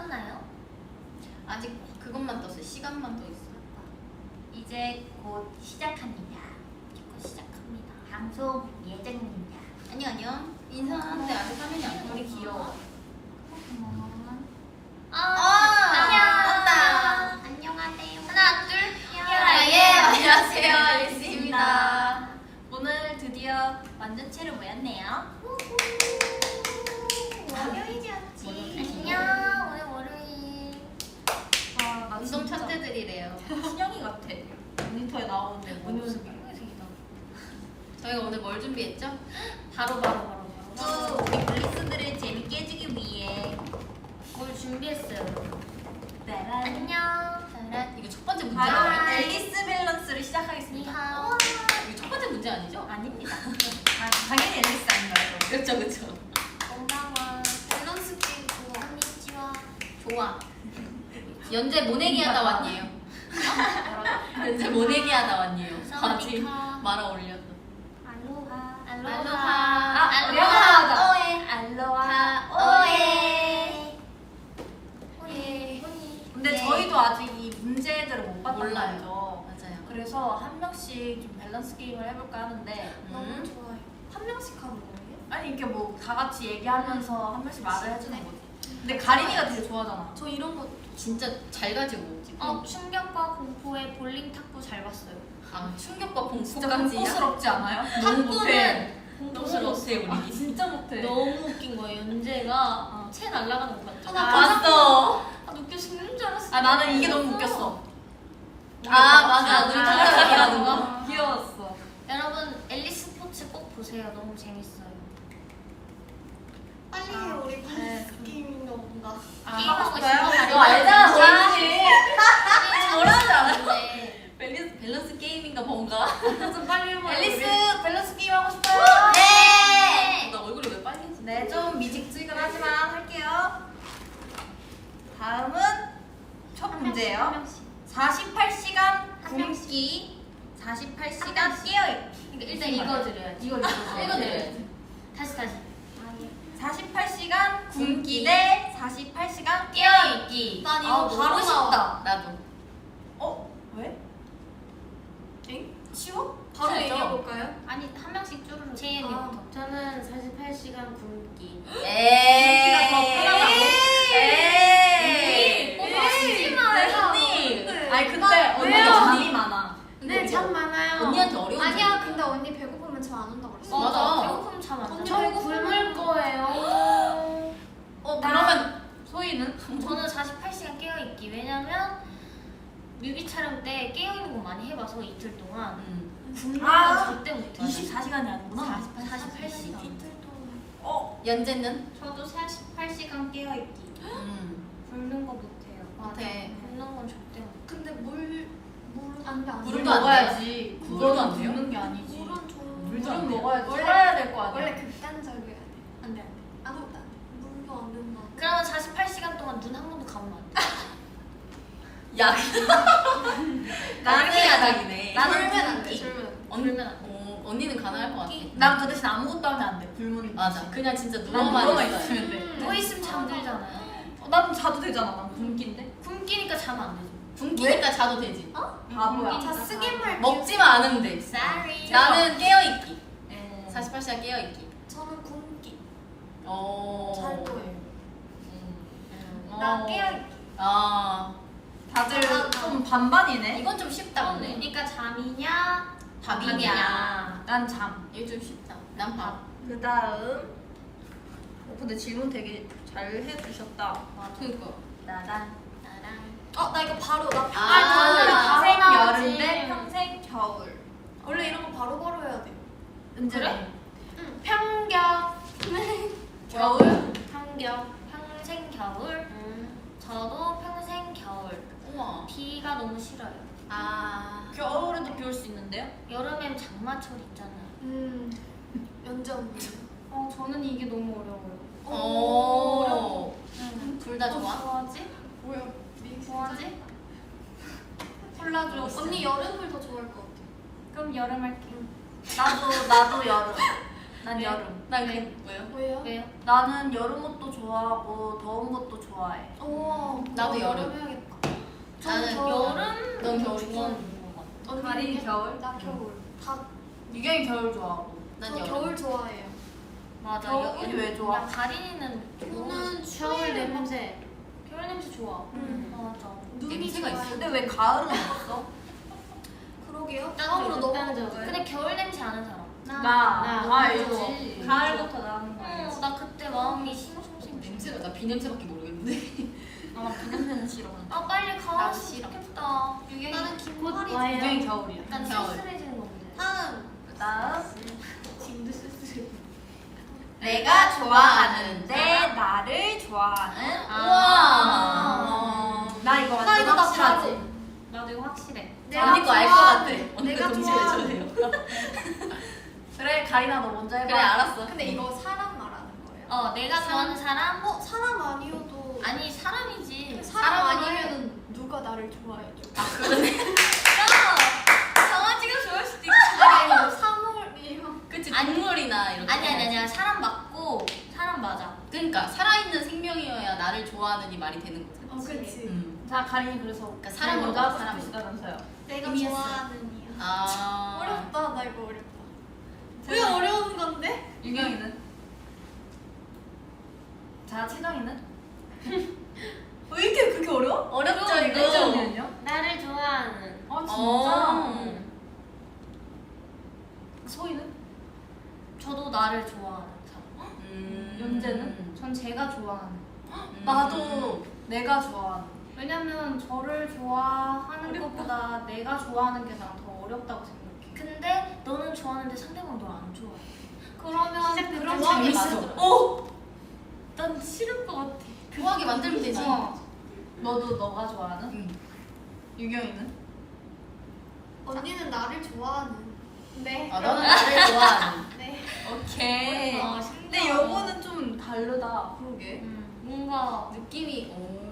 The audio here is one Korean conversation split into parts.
떴나요? 아직 그것만 떴어요. 시간만 떠 있어요. 이제 곧 시작합니다. 방송 예정입니다. 안녕. 인사하는데 아직 화면이 안 떠. 우리 귀여워. 안녕. 떴다. 안녕하세요. 하나, 둘. 예, 안녕하세요. 알리스입니다. 오늘 드디어 완전체로 모였네요. 월요일이었지. 안녕. 오늘 월요일. 아, 운동 천재들이래요. 신영이 같아. 모니터에 나오는데 모습이. 저희가 오늘 뭘 준비했죠? 바로. 또 우리 블리스들을 재밌게 해주기 위해 뭘 준비했어요. 따란. 안녕. 이거 첫 번째 문제 바로 아니에요? 앨리스 밸런스를 시작하겠습니다. 니하오. 이거 첫 번째 문제 아니죠? 아닙니다. 당연히 앨리스 아닌가요? 그쵸. 건강한 밸런스 게임 konnichiwa. 좋아. 연재 모내기 하다 왔니에요. 연재 모내기 하다 왔니에요. 바지 말아 올렸어. 알로하. 알로하. 오에. 알로하. 오에. 오에. 근데 네. 저희도 아직 이 문제들을 못 봤단 몰라요. 말이죠. 맞아요. 그래서 한 명씩 좀 밸런스 게임을 해볼까 하는데 너무 좋아요. 한 명씩 하는 거예요? 아니 이렇게 뭐 다 같이 얘기하면서 한 명씩 말을 해주는 거지. 근데 가린이가 되게 좋아하잖아. 저 이런 거 진짜 잘 가지고 오지. 충격과 공포의 볼링 탁구 잘 봤어요. 아, 충격과 진짜 공포까지. 공포스럽지 않아요? 너무 못해. 공포스러웠어요, 우리. 진짜 못해. 너무 웃긴 거예요. 연재가 채 날아가는 거 봤죠? 봤어. 웃겨 죽는 줄 알았어. 아 나는 이게 너무 웃겼어. 아, 맞아. 우리 동그라미라는 거. 거. 귀여웠어. 여러분 앨리스 스포츠 꼭 보세요. 너무 재밌어요. 빨리 해 우리 밸런스 게임인가 뭔가. 게임하고 싶어요? 싶어. 너 알잖아, 자, 뭔지. 뭐라는지 아는데. 밸런스 게임인가 뭔가. 좀 빨리 해봐. 앨리스 밸런스 게임 하고 싶어요. 네. 나 얼굴이 왜 빨개지? 네, 좀 미직지근하지만 할게요. 다음은 첫 문제예요. 48시간 굶기, 48시간 깨어있기. 일단 읽어드려야지. 이거 읽어드려야지. 다시. 48시간 굶기 대 48시간 깨어있기. 난 아, 이거 너무 바로 쉽다. 나와. 나도. 어? 왜? 엥? 쉬워? 바로 바로 얘기해 얘기해 볼까요? 아니 한 명씩 쭈르르. 채연이부터. 저는 48시간 굶기. 에이. 더 편하다고? 에이. 하지 마요. 언니. 아니 근데 왜요? 언니가 잠이 많아. 네, 잠 많아요. 언니한테 어려운 아니야, 점이야. 근데 언니 배고프면 잠 안 온다고 그랬어. 맞아. 배고프면 잠안 자. 언니 저 배고프면 굶을 거예요. 그러면 소희는? 저는 48시간 깨어있기. 왜냐면 뮤비 촬영 때 깨어있는 거 많이 해봐서 이틀 동안 굶는 건 아, 절대 못해요. 24시간이 아니구나. 48시간. 연재는? 저도 48시간 깨어있기. 굶는 거 못해요. 못해. 굶는 건 절대 못해요. 근데 물 안 돼, 안 돼. 물도 안 먹어야지. 물도 안 그거는 돼요? 굶는 게 아니지. 물은 좀. 물도 안 물은 돼요? 먹어야지. 원래- 살아야 될 거 아니야. 원래 극단적이어야 돼. 안 돼, 안 돼. 아무것도 안 돼. 물도 안 된다. 그러면 48시간 동안 눈 한 번도 감으면 안 돼. 약. 나는 야작이네. 나는 졸면 안 돼, 굶기. 졸면. 언니는 가능할 것 같아. 난 그 대신 아무것도 하면 안 돼. 굶는. 맞아. 그냥 진짜 난 누워만 누워만 있어요. 있으면 돼. 누워 있으면 잠들잖아요. 나도 자도 되잖아. 난 굶기인데. 굶기니까 자면 안 되죠. 굶기니까 자도 되지. 바보야. 자, 쓰기말 먹지만 않으면 돼. Sorry. 나는 깨어있기. 에. 48시간 깨어있기. 저는 굶기. 잘 거예요. 나 깨어있기. 아, 다들 좀 반반이네. 이건 좀 쉽다 근데. 그러니까 잠이냐 밥이냐. 난 잠. 이거 좀 쉽다. 난 밥. 그 다음. 근데 질문 되게 잘 해주셨다. 그니까. 나단. 나랑. 나 이거 바로 나. 저는 평생 바로 여름 나오지. 대 평생 겨울. 원래 이런 거 바로 해야 돼. 은재는? 평경. 겨울? 평생 겨울. 저도 평생 겨울. 우와. 비가 너무 싫어요. 아. 겨울에도 비 올 수 있는데요? 여름엔 장마철 있잖아요. 연재 언니. 저는 이게 너무 어려워요. 오. 둘 다 좋아? 좋아하지? 뭐야? 좋아하지? 골라줘. 언니 여름을 더 좋아할 것 같아. 그럼 여름 할게요. 나도 여름. 난 왜? 여름. 난 왜? 뭐요? 왜요? 왜요? 나는 여름 옷도 좋아하고 더운 것도 좋아해. 오, 나도 여름. 해야겠다. 나는 여름 넌 겨울 좋아하는 것 같아. 가린이 겨울? 나 겨울. 다. 유경이 겨울 좋아하고. 난 저 여름. 겨울 좋아해요. 맞아. 겨울이 왜 좋아? 야, 가린이는 저는 겨울 추위를 냄새. 겨울 냄새 좋아. 맞아. 눈이 냄새가 좋아요. 있어. 근데 왜 가을은 없어? 그러게요. 딴 다음으로 데, 딴 넘어가 데. 볼까요? 근데 겨울 냄새 아는 사람? 나 알지. 가을부터 나는 거 알지? 나 그때 마음이 싱숭생숭. 냄새가 나 비냄새밖에 모르겠는데. 아, 그 냄새는 싫어. 아, 빨리 가을 나도 싫어. 좋겠다. 나는 긴팔이 와요. 유경이 겨울이야. 약간 겨울. 쓸쓸해지는 거 문제. 다음. 다음. 지금도 쓸쓸해. 내가 좋아하는데 나를 좋아하는. 우와. 나 이거 나 완전 이거 나 확실하지. 잘하지. 나도 이거 확실해. 내가 언니 거 알 것 같아. 좋아하는- 언니 내가 거 동시에 좋아하는- 외쳐도 돼요. 그래 가린아 너 먼저 해봐. 그래 알았어. 근데 이거 사람 말하는 거예요. 내가 좋아하는 사람? 사람 아니어도 아니, 사람이지. 사람 아니면은 누가 나를 좋아해줘? 강아지가 좋아할 수도 있고. 아니 아니 사물이요. 그치 아니, 동물이나 이렇게. 아니야. 사람 맞고, 사람 맞아. 그러니까 살아있는 생명이어야 나를 좋아하는 이 말이 되는 거지. 그치. 자 가린이 그래서 그러니까 사람으로 먼저 하고 사람. 싶으시다면서요. 내가 의미 있어. 좋아하는 이야. 아. 어렵다. 나 이거 어렵다. 왜 제가- 어려운 건데? 유경이는? 자 채정이는? 왜 이렇게 그렇게 어려워? 어렵죠 이거. 채정이는요? 나를 좋아하는. 아 진짜? 어. 소희는? 저도 나를 좋아하는 사람. 연재는? 전 제가 좋아하는. 나도 내가 좋아하는. 왜냐면 저를 좋아하는 것보다 내가 좋아하는 게 난 더 어렵다고 생각해. 근데 너는 좋아하는데 상대방 널 안 좋아해. 그러면 그런 좋아하게 재밌어. 만들어. 난 싫을 것 같아. 좋아하게 만들면 되지. 너도 너가 좋아하는? 응. 유경이는? 언니는 나를 좋아하는. 네. 아 너는 나를 좋아하는. 네. 오케이. 근데 요거는 좀 다르다. 그러게. 뭔가 느낌이 오.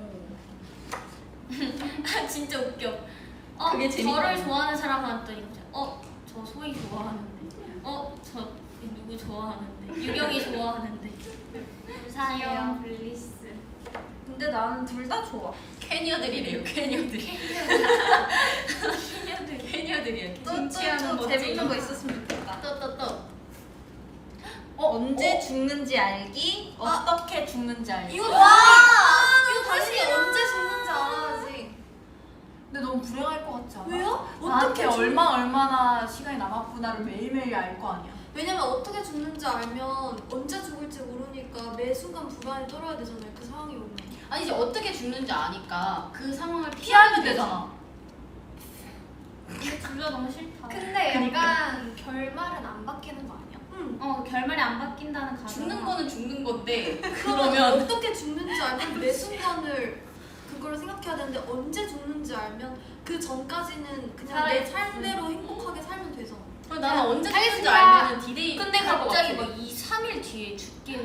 진짜 웃겨. 그게 재밌다. 저를 좋아하는 사람한테 저 소희 좋아하는데. 저 누구 좋아하는데. 유경이 좋아하는데. 감사해요. 블리스. 근데 나는 둘 다 좋아. 캐니어들이래요. 캐니어들이. 캐니어들이에요. 또 재밌는 거 있었으면 좋겠다. 또. 언제 죽는지 알기, 어떻게 죽는지 알기. 이거 와! 이거 다시 언제 죽는지 알아야지. 근데 너무 불행할 것 같지 않아? 왜요? 어떻게 얼마나 시간이 남았구나를 매일매일 알 거 아니야. 왜냐면 어떻게 죽는지 알면 언제 죽을지 모르니까 매 순간 불안이 떨어야 되잖아요. 그 상황이 오면. 아니 이제 어떻게 죽는지 아니까 그 상황을 피하면 되잖아. 근데 둘 다 너무 싫다. 근데 약간 결말은 안 바뀌는 거 아니야? 결말이 안 바뀐다는 가정. 죽는 거는 죽는 건데 그러면 그러면 어떻게 죽는지 알면 매 순간을 그걸 생각해야 되는데 언제 죽는지 알면 그 전까지는 그냥 내 삶대로 행복하게 살면 되잖아. 나는 언제 죽는지 알겠습니다. 알면은 디데이. 근데 할 것 갑자기 같아. 막 2, 3일 뒤에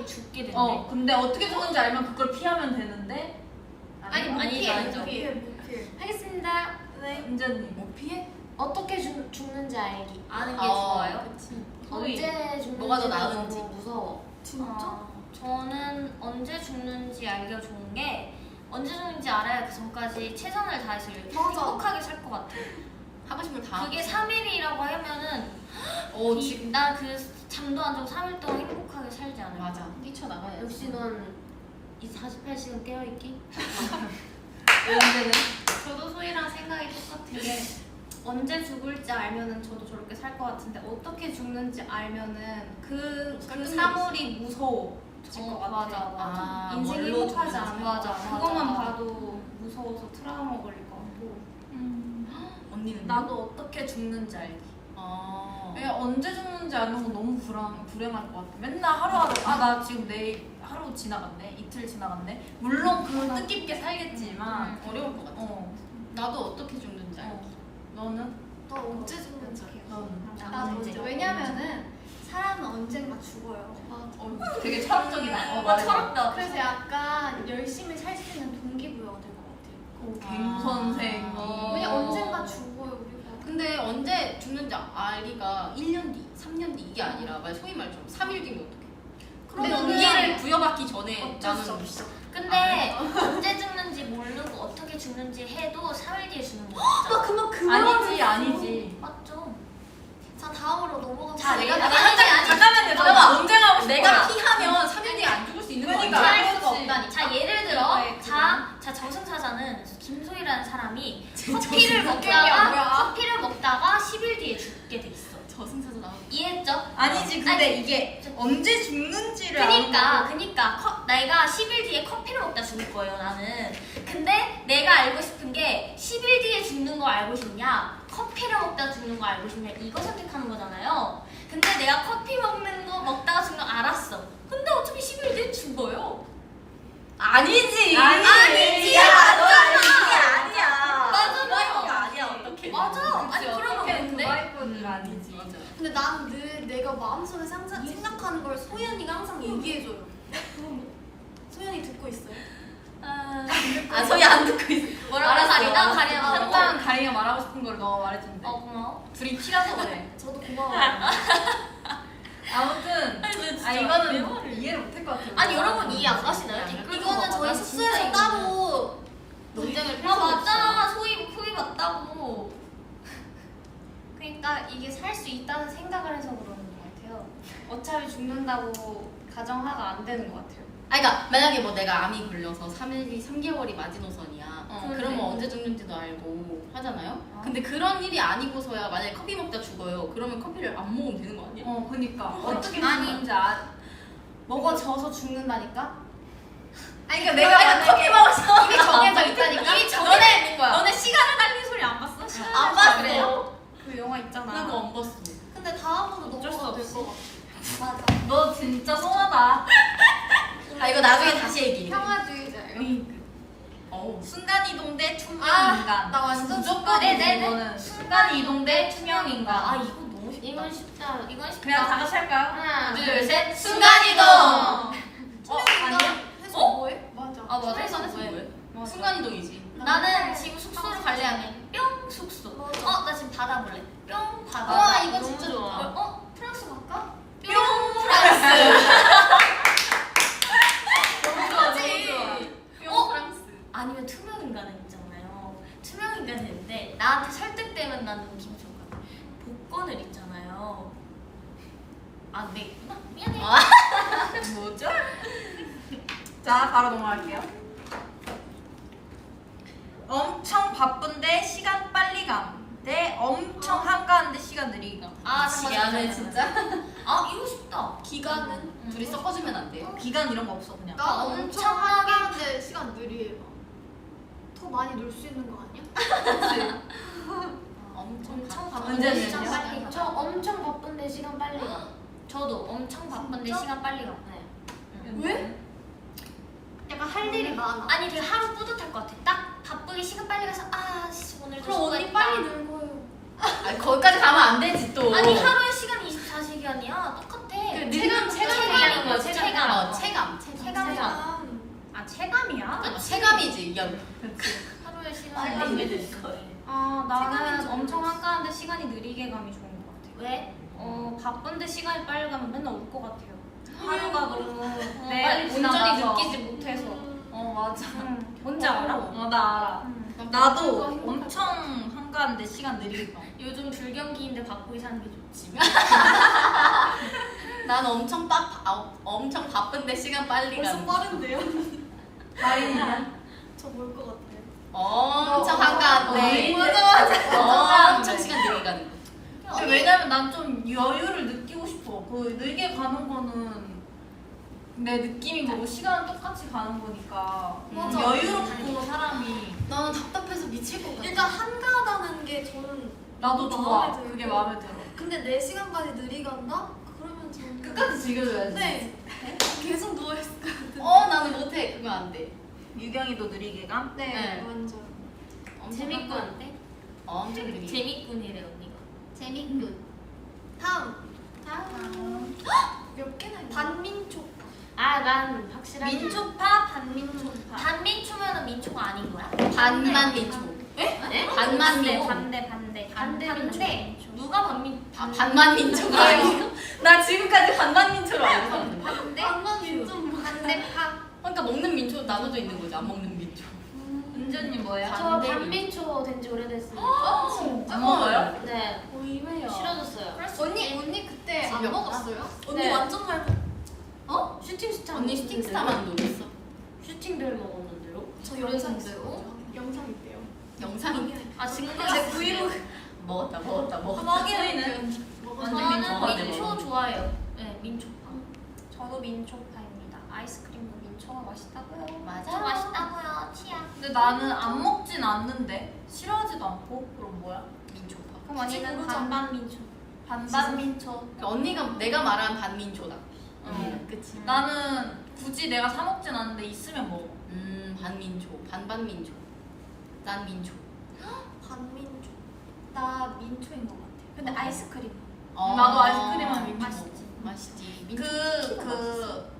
죽게 된대. 근데 어떻게 죽는지 알면 그걸 피하면 되는데. 아니, 피해, 아니죠. 피해, 못 피해. 하겠습니다. 네. 은재님. 뭐 피해? 어떻게 죽는지 알기. 아는 게 어, 좋아요? 소희. 언제 죽는지 뭐가 더 나은지. 너무 무서워. 진짜? 저는 언제 죽는지 알기가 좋은 게 언제 죽는지 알아야 그 전까지 최선을 다해서 맞아. 행복하게 살 것 같아. 하고 싶은 걸 다. 그게 3일이라고 하면은 지금 나그 잠도 안 자고 3일 동안 행복하게 살지 않을까. 맞아. 뛰쳐나가야 역시 넌 이 48시간 깨어있기? 은재는? 저도 소희랑 생각이 똑같은 게 언제 죽을지 알면은 저도 저렇게 살 것 같은데 어떻게 죽는지 알면은 그 사물이 무서워질 것 같아. 아, 인생이 뭘로 행복하지 죽는지. 않아. 맞아. 그것만 봐도 무서워서 트라우마 걸릴 것 같고. 언니는? 나도 어떻게 죽는지 알기. 왜냐면 언제 죽는지 아는 건 너무 불행할 것 같아. 맨날 하루하루 나 지금 내일 하루 지나갔네, 이틀 지나갔네. 물론 그걸 뜻깊게 살겠지만 어려울 것 같아. 나도 어떻게 죽는지 알기. 너는? 너 언제 죽는지 알아? 너는? 나 먼저. 왜냐면은 사람은 언젠가 죽어요. 맞아. 되게 철학적이다. 말해봐. 철없다. 그래서 약간 열심히 살 수 있는 동기부여가 될 것 같아요. 갱 선생. 어. 왜냐 언젠가 죽어요 우리가. 근데 언제 죽는지 알기가 1년 뒤, 3년 뒤 이게 아니라 만약 소위 말처럼 3일 뒤면 어떡해? 근데 그러면은 동기를 부여받기 전에 어쩔 수 나는 없어. 근데 언제 죽는지 모르고 어떻게 죽는지 해도 3일 뒤에 죽는 거 나 맞죠? 그만 그만. 아니지. 맞죠? 자 다음으로 넘어가. 자, 내가 잠깐만요. 잠깐만. 논쟁하고 내가 피하면 3일 뒤에 안 죽을 수 있는 거 그러니까. 아니야? 할 수가 그렇지. 없다니. 자 예를 들어 네, 자 저승사자는 김소희라는 사람이 커피를 먹다가 10일 뒤에 죽게 돼 있어. 저승사자 나와. 이해했죠? 아니지. 근데 이게 언제 죽는지를 그니까 내가 10일 뒤에 커피를 먹다 죽을 거예요 나는. 근데 내가 알고 싶은 게 10일 뒤에 죽는 거 알고 싶냐 커피를 먹다 죽는 거 알고 싶냐 이거 선택하는 거잖아요. 근데 내가 커피 먹다가 죽는 거 알았어. 근데 어차피 10일 뒤에 죽어요. 아니지. 아니지. 아니야. 맞아. 아니야. 어떡해. 맞아. 아니 그러면 근데 아니지. 맞아. 근데 난 늘 내가 마음속에 생각하는 걸 소연이가 항상 얘기해줘요. 소연이 듣고 있어요? 아 소희 안 듣고 있어. 뭐라고 알았어. 가리나 가리나 항상 가리가 말하고 싶은 걸 너가 말해준대. 고마워. 둘이 티라서 그래. 저도 고마워요. 아무튼 이거는 이해를 못할 것 같아요. 아니 여러분 이해 안 가시나요? 댓글 좀 이거는 봐봐. 저희 난 숙소에서 진짜 따로 논쟁을 아 펼쳐봤어. 맞잖아 소희 맞다고. 그러니까 이게 살 수 있다는 생각을 해서 그러는 것 같아요. 어차피 죽는다고 가정하가 안 되는 것 같아요. 아니 그러니까 만약에 뭐 내가 암이 걸려서 3개월이 마지노선이야. 그런데. 그러면 언제 죽는지도 알고 하잖아요. 아. 근데 그런 일이 아니고서야 만약에 커피 먹다 죽어요. 그러면 커피를 안 먹으면 되는 거 아니야? 그니까 어떻게 아니. 죽는지 먹어져서 죽는다니까? 아니 그러니까 내가 커피 먹어서 이미 정해져 있다니까? 이미 정해져 있는 거야. 너네 시간을 달리는 소리 안 봤어? 시간을 안 봤어. 그래요? 그 영화 있잖아. 그거 안 봤어. 근데 다음으로 어쩔 수 넘어가도 없이. 될것 같아. 맞아. 너 진짜 송하다. 아 이거 나중에 다시 얘기해. 평화주의자예요. 어우. 순간 이동 대 투명 인간. 나 완전 무조건 네네네. 이거는 순간 이동 대 투명 인간. 아 이거 너무 쉽다. 이건 쉽다. 이건 쉽다. 그냥 다 같이 할까요? 하나, 둘, 둘, 셋. 셋. 순간이동. 아니야? 해서 어? 뭐해? 맞아. 아 맞아. 회사에서 뭐해? 뭐해? 맞아. 순간이동이지. 나는 지금 숙소를 갈래 하면 뿅 숙소. 맞아. 나 지금 바다 볼래. 뿅 바다. 와, 이거 너무 진짜 좋다. 프랑스 갈까? 뿅 프랑스. 어? 프랑스. 아니면 투명 인간은 있잖아요. 투명 인간은 있는데 나한테 설득되면 난 너무 기분 좋을 것 같아. 복권을 있잖아요. 아, 네 있구나. 미안해. 뭐죠? 자, 바로 넘어갈게요. 엄청 바쁜데 시간 빨리 감. 대 엄청 한가한데 시간 느리게 감. 아, 미안해 진짜. 아, 이거 쉽다. 기간은? 둘이 섞어주면 안 돼요? 기간 이런 거 없어 그냥. 나 엄청 엄청 하는데 시간 느리게 봐. 더 많이 놀 수 있는 거 아니야? 엄청 바쁜데 바쁜데 시간 시간 빨리 빨리. 저 엄청 바쁜데 시간 빨리 가. 저도 엄청 바쁜데 진짜? 시간 빨리 가. 네. 왜? 약간 할 일이 많아. 아니 되게 하루 뿌듯할 것 같아. 딱 바쁘게 시간 빨리 가서 오늘 그럼 언니 빨리 늙어요. 아니 거기까지 가면 안 되지 또. 아니 하루에 시간 24시간이야. 똑같아. 체감인 거야. 체감. 체감. 체감. 아 체감이야? 체감이지. 야. 하루에 시간 빨리 빨리 될 거예요. 아 체감인지 나는 엄청 한가한데 시간이 느리게 감이 좋은 것 같아. 왜? 바쁜데 시간이 빨리 가면 맨날 울 것 같아요. 하루가 너무 빨리 온전히 지나가서. 느끼지 못해서. 맞아. 뭔지 알아? 나 알아. 나도 엄청 한가한데 시간 느리게 감. 요즘 불경기인데 바쁘게 사는 게 좋지. 난 엄청 엄청 바쁜데 시간 빨리 벌써 가는. 빠른데요? 다인이는? 저 뭘 것 같아요? 엄청 한가한데. 맞아. 엄청 시간 느리게 가는 거. 왜냐면 난 좀 여유를 느끼고 싶어. 그 느리게 가는 거는 내 느낌이 거고 시간은 똑같이 가는 거니까 맞아. 여유롭고 사람이 나는 답답해서 미칠 것 같아. 일단 한가하다는 게 저는 나도 좋아. 마음에 들고. 그게 마음에 들어. 근데 4시간까지 느리 간다? 그러면 저는 끝까지 즐겨줘야지. 네. 계속 누워있을 것 같은데. 나는 못해. 그거 안 돼. 유경이도 느리게 감? 네, 네. 완전. 엄청 재밌고 한가한- 한데? 엄청 느리게. 재밌군이래 언니가. 재밌군. 다음. 몇 개나 있나? 반민초. 난 확실하게 민초파, 반민초파. 반민초면은 민초가 아닌 거야? 반만 민초. 네? 반만 민초. 반대. 반대 민초. 누가 반만민초가 아니에요? 나 지금까지 반만민초로 알고 있었는데. 반대파. 그러니까 먹는 민초 나눠져 있는 거지. 안 먹는 민초. 은전님 뭐예요? 반- 저 반대 반민초 된 지 오래됐습니다. 안 먹어요? 네. 의외야. 싫어졌어요. 언니 그때 안 재미없다. 먹었어요? 언니 네. 완전 말고 어? 슈팅스타. 언니 스틱스타만 노렸어. 슈팅들 먹었는데요? 저 그래서 영상 있어요. 있어요. 영상 있대요. 영상이 아 증거 제 브이로그 먹었다. 저희는 저는 민초파네, 민초 뭐. 좋아해요. 네 민초파. 저도 민초파입니다. 아이스크림도 민초가 맛있다고요. 저 맞아. 맛있다고요. 치약. 근데 나는 안 먹진 않는데 싫어하지도 않고. 그럼 뭐야? 민초파. 그럼 언니는 모르죠. 반반 민초. 반반 민초. 그러니까 언니가 내가 말한 반민초다. 그치. 나는 굳이 내가 사 먹진 않는데 있으면 먹어. 반민초, 반반민초. 난 민초. 반민초. 나 민초인 것 같아. 근데 어. 아이스크림. 나도 아이스크림은 민초 맛있지. 맛있지. 민초 그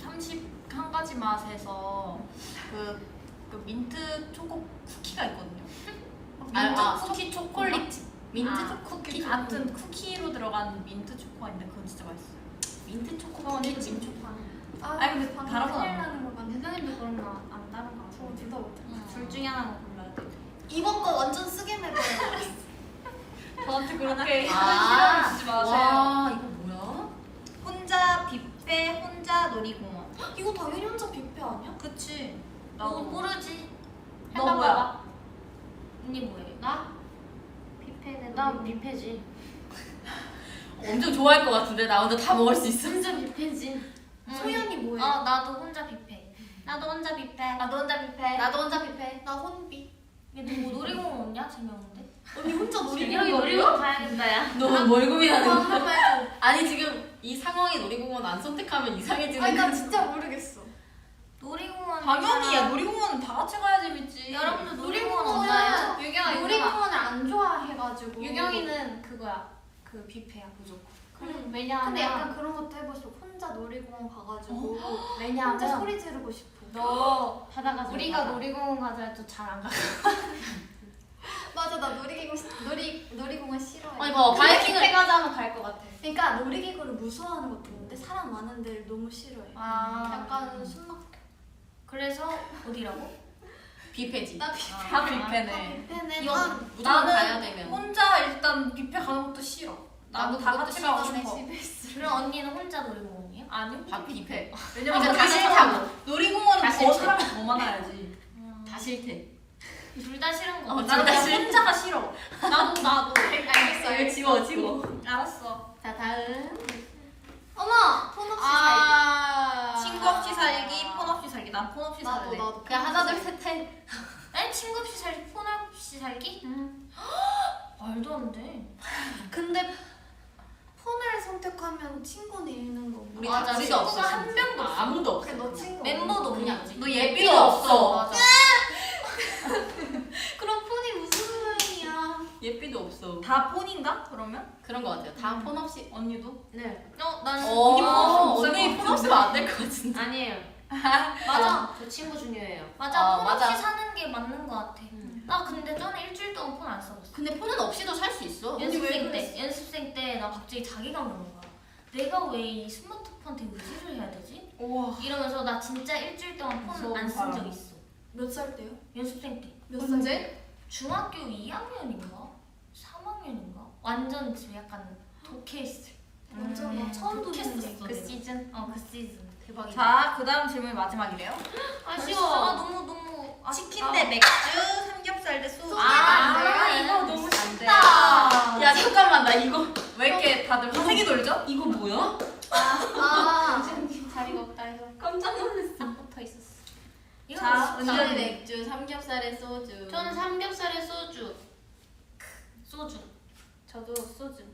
31가지 맛에서 그 민트 초코 쿠키가 있거든요. 민트 쿠키 초콜릿. 민트 쿠키 같은 쿠키로 들어간 민트 초코가 있는데 그건 진짜 맛있어요. 민트 초코. 그럼 언니 민초파는. 아니, 근데 다른 건 큰일 안 나는 거 같아. 대장님도 그런 거안 다른 거 같아. 둘다 못해. 둘 중에 하나만 골라야 돼. 이번 거 완전 쓰게 내버려. 저한테 그렇게 아, 시간 주지 마세요. 와, 이거 뭐야? 혼자 뷔페, 혼자 놀이공원. 이거 당연히 혼자 뷔페 아니야? 그치. 너 나도. 모르지. 너 해봐, 뭐야? 봐봐. 언니 뭐예요? 나? 뷔페는 나 뷔페지. 엄청 좋아할 것 같은데 나 혼자 다 먹을 수 있어. 진짜 뷔페지. 소연이 뭐예요? 나도 혼자 뷔페. 나도 혼자 뷔페. 나도 혼자 뷔페. 나도 혼자 뷔페. 나 혼비. 얘 누구 놀이공원 없냐? 재미없는데? 언니 혼자 여기 놀이공원 놀이공원 가야겠다 야. 너 뭘 고민하는 거야? 한번 해줘. 아니 지금 이 상황에 놀이공원 안 선택하면 이상해지는 아니 나 거야. 진짜 모르겠어. 놀이공원 당연히 야 놀이공원은 다 같이 가야 재밌지. 여러분들 놀이공원 놀이공원은 없나요? 유경아 놀이공원을 안 좋아해가지고. 유경이는 그거야. 그 뷔페야 무조건. 응. 왜냐하면 근데 약간 그런 것도 해보시고 혼자 놀이공원 가가지고 혼자 왜냐하면 소리 지르고 싶어. 너 하다가 우리가 가자. 놀이공원 가자 해도 잘 안 가. 맞아 나 놀이공원 싫어해. 아니 봐봐 바이킹을 뷔페 가자 하면 갈 것 같아. 그러니까 놀이기구를 무서워하는 것도 있는데 사람 많은 데를 너무 싫어해. 약간 숨막. 그래서 어디라고? 뷔페지. 나 다 뷔페네. 뷔페는 이거 한 무조건 나는 가야 되면. 혼자 일단 뷔페 가는 것도 싫어. 나도 다 그것도 같이 가고 시간에 싶어. 집에 있어. 그럼 언니는 혼자 놀이공원이에요? 아니 밥 뷔페. 왜냐면 그러니까 다 싫다고. 놀이공원은 다 더 싫대. 사람이 더 많아야지. 다 싫대. 둘 다 싫은 거. 어, 같아. 나는 둘다 싫- 혼자가 싫어. 나도. 알겠어. 이거 지워. 알았어. 자 다음. 어머 폰 없이 친구 없이 살기, 폰 없이 살기. 난 폰 없이 나도 살래. 나도. 그냥 하나 둘 셋 해. 에? 친구 없이 살기? 폰 없이 살기? 말도 안 돼. 근데 폰을 선택하면 친구는 잃는 거. 우리 맞아, 우리가 친구가 없어. 한 진짜. 명도 없어. 아무도 없어. 그래 너 친구. 멤버도 그냥 그냥. 너 예삐도 없어. 맞아. 그럼 폰이 무슨 소용이야? 예삐도 없어. 다 폰인가? 그러면? 그런 거 같아요. 다 폰 없이. 언니도? 네. 난 언니 폰 없으면 언니 없을 폰 것 없으면 안 될 것 같은데. 아니에요. 맞아. 저 친구 중요해요. 맞아. 폰 맞아. 없이 사는 게 맞는 거 같아. 나 근데 전에 일주일 동안 폰 안 써봤어. 근데 폰은 없이도 살 수 있어. 연습생 때 나 갑자기 자괴감 오는 거야. 내가 왜 이 스마트폰한테 의지를 해야 되지? 우와. 이러면서 나 진짜 일주일 동안 폰 무서운 안 쓴 사람. 적 있어. 몇 살 때요? 연습생 때. 몇 살 때? 중학교 2학년인가? 3학년인가? 완전 지금 약간 독해했을. 완전 나 처음 듣는 독했었어. 얘기. 그 시즌? 그 시즌. 대박이다. 자, 그 다음 질문이 마지막이래요. 아쉬워. 너무 치킨 대 맥주, 삼겹살 대 소주. 이거 너무 안 돼. 야 잠깐만 나 이거 왜 이렇게 다들 화색이 돌죠? 이거 뭐야? 자리가 없다 해서. 깜짝 놀랐어. 안 붙어 있었어. 이거 자, 진짜- 저는 은전이. 맥주, 삼겹살에 소주. 저는 삼겹살에 소주. 소주. 저도 소주.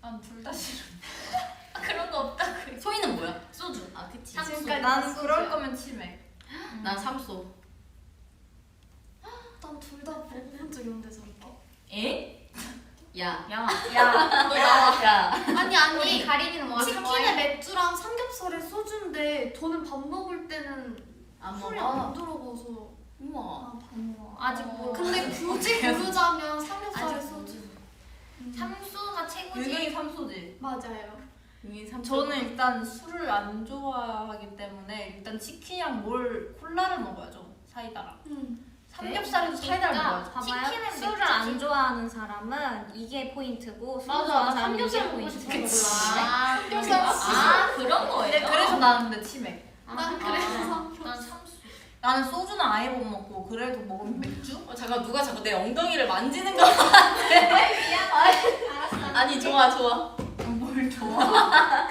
난 둘 다 싫어. 그런 거 없다 그래. 소희는 뭐야? 소주. 아 그치. 지금까지 나는 그럴 거면 치맥. 난 삼소. 난 둘 다 먹어본 적이 없는데 저렇게. 에? 야. 야. 너 나와. 야. 아니 가린이는 뭐 치킨에 맥주랑 삼겹살에 소주인데 저는 밥 먹을 때는 안 술이 먹어. 안 들어가서. 우와. 아직 뭐. 근데 굳이 고르자면 삼겹살에 아직 소주. 삼수가 최고지. 유경이 삼소지. 맞아요. 유인 삼. 저는 일단 술을 안 좋아하기 때문에 일단 치킨이랑 콜라를 먹어야죠. 사이다랑. 삼겹살에도 사이다를 먹어야죠. 봐봐요. 치킨은 치킨은 술을 안 좋아하는 사람은 이게 포인트고 술 맞아. 좋아하는 사람은 이게 삼겹살 먹고 포인트. 싶어. 아, 삼겹살 그런 거예요? 근데 그래서 나는 근데 치맥. 난 그래서 난 삼수. 나는 소주는 아예 못 먹고 그래도 먹으면 맥주? 잠깐 누가 자꾸 내 엉덩이를 만지는 거 같아. 아니 좋아. 뭘 좋아?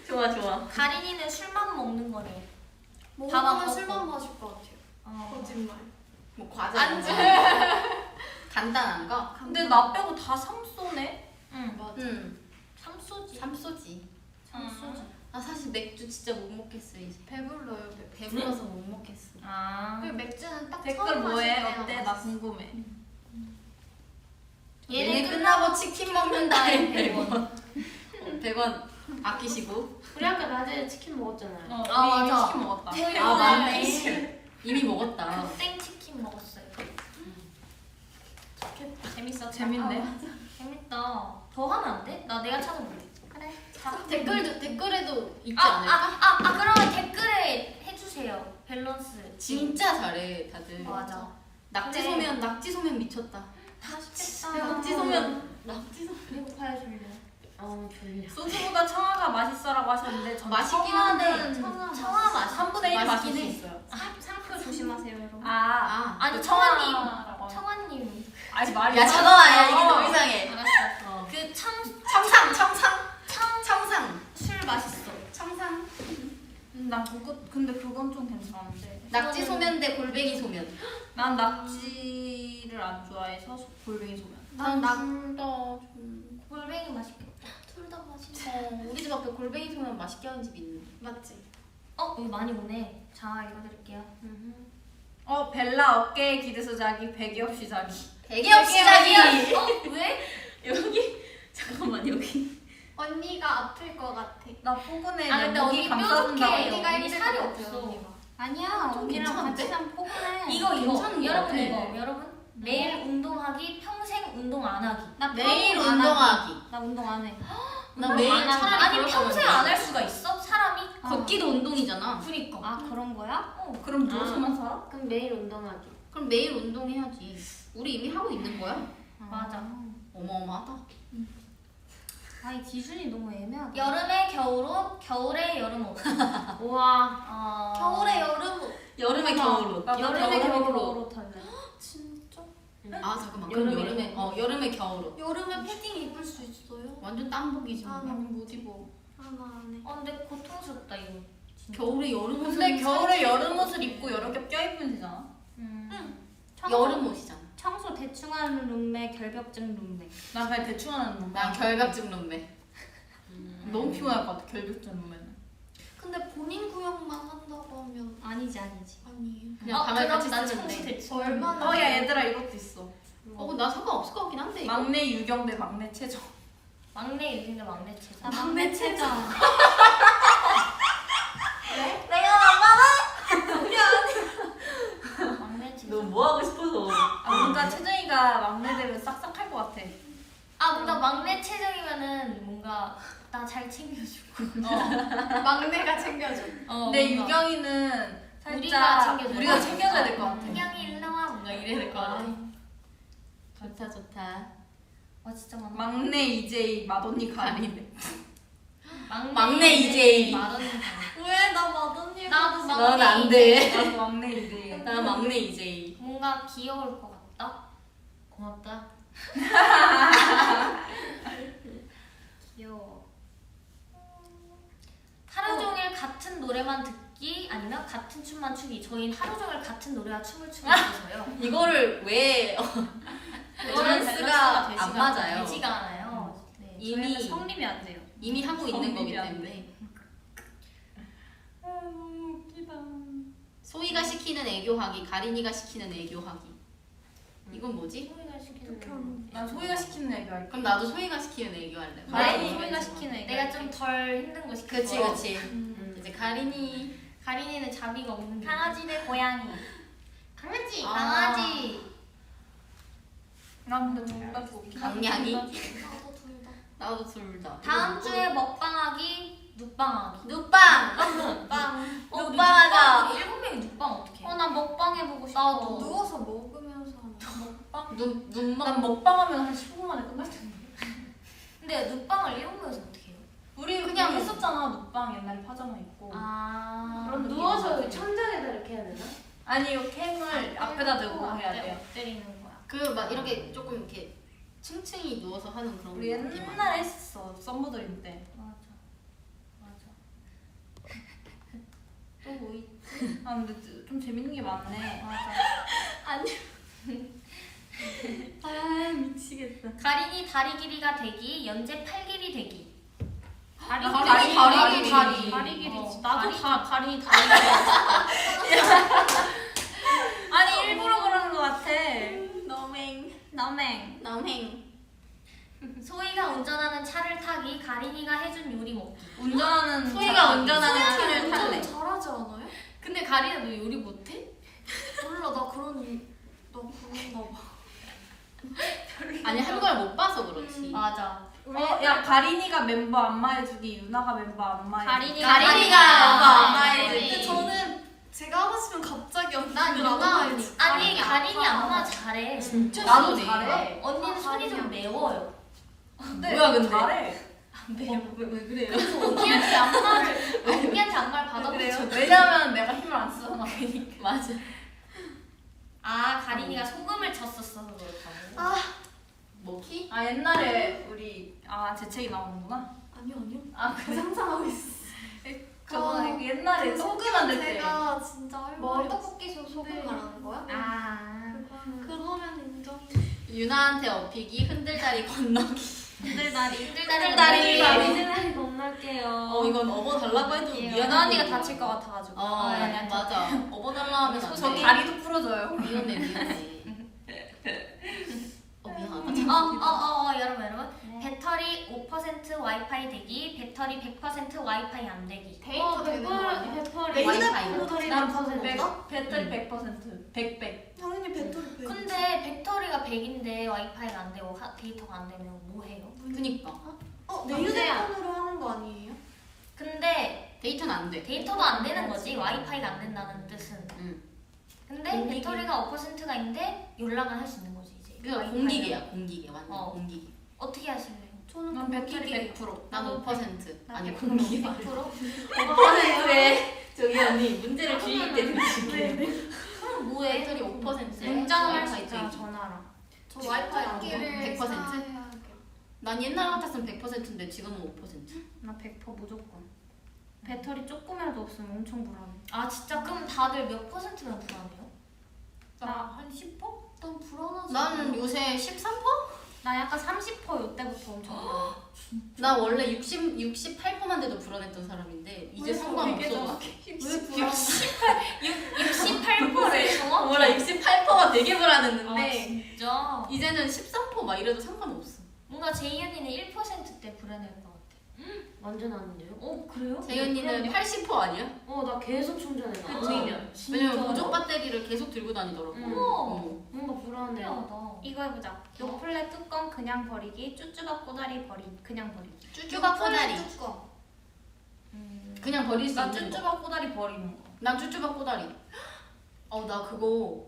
좋아. 가린이는 술만 먹는 거래. 밥 먹으면 안 먹고. 술만 마실 것 같아요. 거짓말. 뭐 과자. 안주. 간단한 거. 근데 나 빼고 다 삼소네? 응. 삼소지. 삼소지. 삼수지. 나 사실 맥주 진짜 못 먹겠어 이제. 배불러요. 배불러서 못 먹겠어. 아. 그리고 맥주는 딱 댓글 처음 뭐해? 마실 때가 어때? 나 맛있어. 궁금해. 얘네 끝나고 치킨 먹는다에 100원. 100원 아끼시고. 우리 아까 낮에 치킨 먹었잖아요. 아, 맞아. 치킨 먹었다. 아 맞네. 이미 먹었다. 땡치킨 먹었어요. 재밌었다. 재밌네. 재밌다. 더 하면 안 돼? 내가 찾아볼게. 그래. 댓글에도 있지 아, 않을까? 그러면 댓글에 해주세요. 밸런스. 진짜 잘해 다들. 맞아. 낙지 소면 미쳤다. 맛있겠다. 낙지 소면. 배고파요, 졸려. 졸려. 소주보다 청아가 맛있어라고 하셨는데 전 맛있긴 한데. 청아 맛. 3분의 1 마실 맛있긴 수 해. 있어요. 상표 조심하세요, 여러분. 아니, 그 청아님. 청아라고 하는- 청아님. 아니 말이 야 잠깐만 야 이게 많아. 너무 이상해. 알았어. 그 청상. 술 맛있어. 청상. 난 그거 근데 그건 좀 괜찮은데. 낙지 소면 대 골뱅이 소면. 난 낙지를 안 좋아해서 골뱅이 소면. 난둘다 좀. 골뱅이 맛있겠다. 둘 다 맛있어. 우리 집 앞에 골뱅이 소면 맛있게 하는 집 있는데. 맞지? 여기 많이 오네. 자, 읽어드릴게요. 벨라 어깨에 기대서 자기 베개 없이 자기. 베개 없이 자기. 왜? 여기 잠깐만 여기. 언니가 아플 것 같아. 나 포근해. 아, 내 근데 목이 언니 감싸준다고. 뾰족해. 언니가 언니 힘들 살이 것 없어. 같아요, 언니가. 아니야, 좀 언니랑 괜찮은데? 같이 하면 포근해. 이거 괜찮은 거 여러분 같아. 이거 여러분 매일 운동하기 평생 운동 안 하기. 나 매일 평생 안 운동하기. 하기. 나 운동 안 해. 나 매일 안 하기. 차라리 아니 그럴 평생 거면 안 할 수가 있어? 사람이? 걷기도 운동이잖아. 그니까. 아, 그런 거야? 그럼 누워서만 살아? 그럼 매일 운동하기. 그럼 매일 운동해야지. 우리 이미 하고 있는 거야? 맞아. 어마어마하다. 아니, 기준이 너무 애매하다. 여름에 겨울옷, 겨울에 여름옷. 우와. 겨울에 여름. 여름에 겨울옷. 나도 여름에 겨울옷. 겨울옷 할래. 진짜? 아 잠깐만. 그럼 여름에 여름에 겨울옷. 여름에 패딩 입을 수 있어요? 완전 땀복이지 뭐. 못 입어. 나 안 해. 근데 고통스럽다 이거. 진짜. 겨울에 여름 옷은 근데 겨울에 살지. 여름 옷을 입고 여러 겹 껴입으면 되잖아. 여름 옷이잖아. 청소 대충 하는 룸메, 결벽증 룸메. 난 그냥 대충 하는 놈. 난 결벽증 룸메. 너무 피곤할 것 같아. 결벽증 놈에는. 근데 본인 구역만 한다고 하면 아니지. 아니에요. 그냥 밤에 그럼 같이 나 쓰는데. 청소 대충. 얼마나? 야 얘들아 이것도 있어. 나 상관없을 것 같긴 한데 이거. 막내 유경 대 막내 최정. 막내 유진과 막내 채자. 나 막내 체장. 막내 채자. 너 뭐 하고 싶어서? 뭔가 최정이가 막내 되면 싹싹할 것 같아. 뭔가 막내 채정이면은 뭔가 나 잘 챙겨주고. 막내가 챙겨줘. 근데 뭔가 유경이는 우리가 살짝 챙겨줘야 우리가 돼. 챙겨줘야 될 것 같아. 태경이 일로 와 뭔가 이래야 될 것 같아. 좋다. 진짜 많아. 막내 이제이 맏언니 가리네. 막내 이제이. 맏언니. 왜? 나 맏언니. 나도 막내. 넌 안 돼. 나도 막내 이제이. 나 막내 이제이. 뭔가 귀여울 것 같다. 고맙다. 귀여워. 하루 종일 같은 노래만 듣기 아니면 같은 춤만 추기. 저희는 하루 종일 같은 노래와 춤을 추고 있어서요. 이거를 왜 밸런스가 안 맞아요. 되지가 않아요. 네. 이미 저희는 성립이 안 돼요. 이미 하고 있는 거기 성립이 안 때문에. 너무 웃기다. 소희가 시키는 애교하기, 가린이가 시키는 애교하기. 이건 뭐지? 소희가 시키는 난 소희가 시키는 애교 할게. 그럼 나도 소희가 시키는 애교 할래. 나도 가린이. 소희가 시키는 애교. 내가 좀 덜 힘든 거 시키고. 그치. 이제 가린이는 자비가 없는 게. 강아지 대 고양이. 강아지. 아. 강아지. 난 근데 둘다 좋긴 강량이? 나도 둘 다. 나도 둘 다. 다음 주에 먹방하기, 눕방하기. 눕방. 눕방. 눕방하자. 7명이 눕방 어떻게? 나 먹방 해보고 싶어. 나도. 누워서 먹으면서 하는 눈만. 난 먹방하면 한 15분 만에 끝날 텐데. 근데 눕방을 7명이서 어떻게 해요? 우리 그냥 그냥 했었잖아. 눕방 옛날에 파자마 입고. 아. 그런 누워서 느낌이지. 천장에다 이렇게 해야 되나? 아니요 캠을 앞에다 대고 해야 돼요. 때리는 거야. 그 막 이렇게 조금 이렇게 층층이 누워서 하는 그런 우리 느낌 아니야? 옛날에 했었어. 썸머드림 때. 맞아. 맞아. 또 뭐 있지? 아 근데 좀 재밌는 게 많네. 아 미치겠다. 가린이 다리 길이가 되기, 연재 팔 길이 되기. 다리 다리 길이. 나도 다리. 다 가린이 다리 길이. 아니 일부러 그러는 것 같아. 너맹. 너맹. 너맹. 소희가 운전하는 차를 타기, 가린이가 해준 요리 먹기. 운전하는 소희가 차. 운전하는 차를 운전 탈래. 잘하지 않아요? 근데 가린아 너 요리 못해? 몰라 나 그런가 봐. 아니 한 걸 못 봐서 그렇지. 맞아. 야 가린이가 멤버 안마해주기, 유나가 멤버 안마해주기. 가린이가 멤버 안마해주기. 근데 저는 제가 하고 싶으면 갑자기 난 언니들 유나 안마해줘. 언니. 아니 가린이 안마 잘해. 진짜 나도 잘해. 잘해. 언니는 손이 좀 매워요. 뭐야, 근데? 잘해. 왜 그래요? 언니한테 안마를 받아보죠. 왜냐면 내가 힘을 안 쓰잖아. 맞아. 아 가린이가 소금을 쳤었어서 그렇다고. 뭐키? 아 옛날에 우리 재채기 나오는구나. 아니요. 그 상상하고 있어. 저번에 그 옛날에 떡볶이 만들 때. 제가 진짜 할 뭐 말이 떡볶이에서 소금 네. 말하는 거야? 아. 그러면 인정이. 유나한테 업히기, 흔들다리 건너기. 흔들다리. 다리 건널게요. 이건 업어달라고 해도 미안해. 연아 언니가 다칠 것 같아가지고. 맞아. 업어달라 하면 안 저 돼. 다리도 부러져요. 미안해. 미안하다. 여러분. 배터리 5% 와이파이 되기, 배터리 100% 와이파이 안 되기. 데이터 되는 거 아니야? 배터리 와이파이. 배터리 난 100%가? 배터리 100%. 100. 당연히 배터리 100. 근데 배터리가 100인데 와이파이가 안 되고 데이터가 안 되면 뭐 해요? 그니까. 내 휴대폰으로 하는 거 아니에요? 근데 데이터는 안 돼. 데이터도 안 되는 거지. 와이파이가 안 된다는 뜻은. 응. 근데 공기계. 배터리가 5%가 있는데 연락은 할 수 있는 거지 이제. 그러니까 와이파이는. 공기계야. 공기계. 완전 어. 공기계. 어떻게 하실래요? 저는 난 배터리 공기계. 100%. 난 5%. 아니 100%? 공기계. 100%? 5%에 저기 언니 문제를 주의할 때 드릴게요. 그럼 뭐해? 배터리 5%. 냉장을 할 수 와이파이 있잖아 되기. 전화랑. 저 와이파이 안 돼. 100%? 난 옛날 같았으면 100%인데 지금은 5%. 나 100% 무조건. 배터리 조금이라도 없으면 엄청 불안해. 아 진짜 그럼 다들 몇 %면 불안해요? 나한 10%? 난 불안하지. 나는 요새 13%? 나 약간 30% 요때부터 엄청 불안해. 나 원래 68%만 돼도 불안했던 사람인데 이제 상관없어. 왜 불안해? 68%래요? 몰라 68%가 되게 아 불안했는데 진짜? 이제는 13%막 이래도 상관없어. 뭔가 제이 언니는 1%대 불안해할 것 같아. 완전 아닌데요? 그래요? 재희 언니는 80% 아니야? 나 계속 충전해. 나. 그치? 보이면. 왜냐면 보조 배터리를 계속 들고 다니더라고. 어머. 뭔가 불안해. 신기하다. 이거 해보자. 요플레 뚜껑 그냥 버리기, 쭈쭈바 꼬다리 그냥 버리기. 쭈쭈바 꼬다리. 뚜껑. 그냥 버릴 수 나 있는 거. 쭈쭈바 꼬다리 버리는 거. 난 쭈쭈바 꼬다리. 나 그거.